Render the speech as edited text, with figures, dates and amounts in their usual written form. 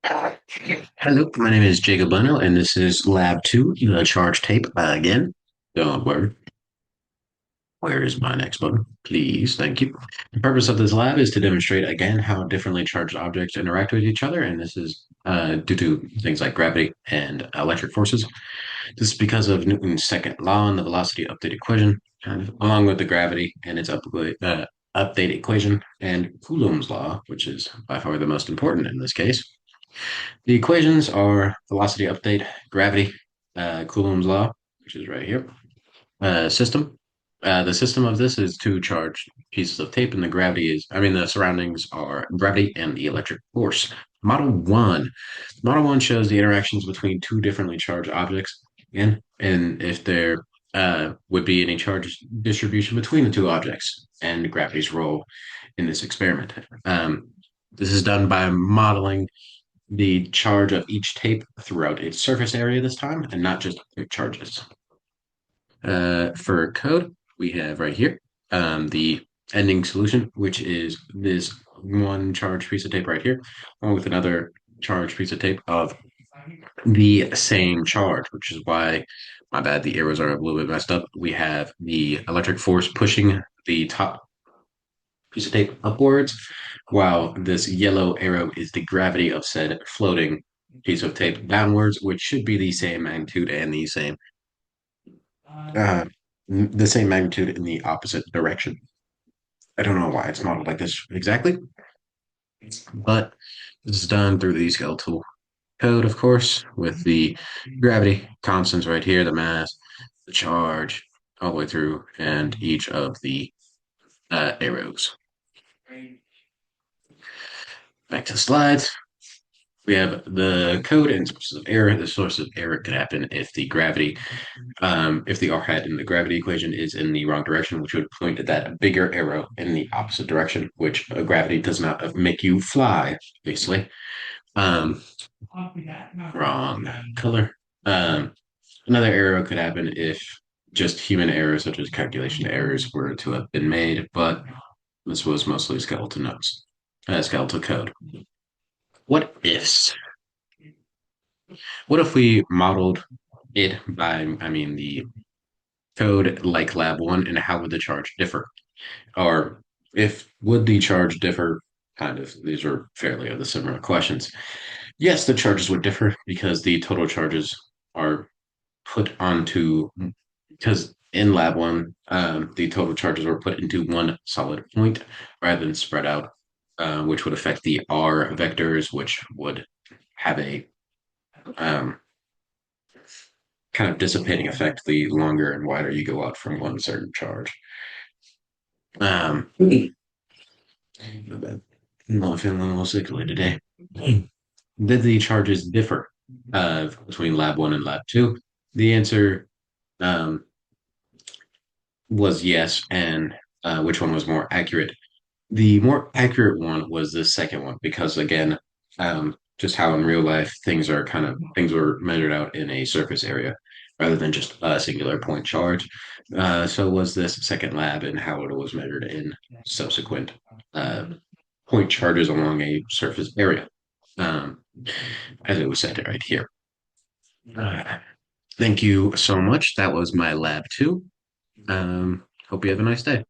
Hello, my name is Jacob Leno, and this is Lab 2, the charge tape again. Don't worry. Where is my next button? Please, thank you. The purpose of this lab is to demonstrate again how differently charged objects interact with each other, and this is due to things like gravity and electric forces. This is because of Newton's second law and the velocity update equation, kind of, along with the gravity and its update equation, and Coulomb's law, which is by far the most important in this case. The equations are velocity update, gravity, Coulomb's law, which is right here, system. The system of this is two charged pieces of tape, and the surroundings are gravity and the electric force. Model 1. Model 1 shows the interactions between two differently charged objects, and if there would be any charge distribution between the two objects, and gravity's role in this experiment. This is done by modeling the charge of each tape throughout its surface area this time, and not just quick charges. For code, we have right here the ending solution, which is this one charged piece of tape right here, along with another charged piece of tape of the same charge, which is why, my bad, the arrows are a little bit messed up. We have the electric force pushing the top piece of tape upwards, while this yellow arrow is the gravity of said floating piece of tape downwards, which should be the same magnitude and the same magnitude in the opposite direction. I don't know why it's modeled like this exactly, but this is done through the skeletal code, of course, with the gravity constants right here, the mass, the charge, all the way through, and each of the arrows. Back to the slides. We have the code and sources of error. The source of error could happen if if the r hat in the gravity equation is in the wrong direction, which would point at that bigger arrow in the opposite direction, which gravity does not make you fly, basically. Um, Wrong color. Um, Another error could happen if just human errors, such as calculation errors, were to have been made, but this was mostly skeletal code. What ifs? What if we modeled it by, the code like Lab 1, and how would the charge differ? Or if would the charge differ? Kind of, these are fairly the similar questions. Yes, the charges would differ because the total charges are put onto, because in Lab 1, the total charges were put into one solid point rather than spread out, which would affect the R vectors, which would have a um, kind of dissipating effect the longer and wider you go out from one certain charge. I'm feeling a little sickly today. Did the charges differ between Lab 1 and Lab 2? The answer um, was yes, and which one was more accurate? The more accurate one was the second one because, again, just how in real life things were measured out in a surface area rather than just a singular point charge. So was this second lab and how it was measured in subsequent uh, point charges along a surface area, um, as it was said right here. Uh, Thank you so much. That was my Lab 2. Hope you have a nice day.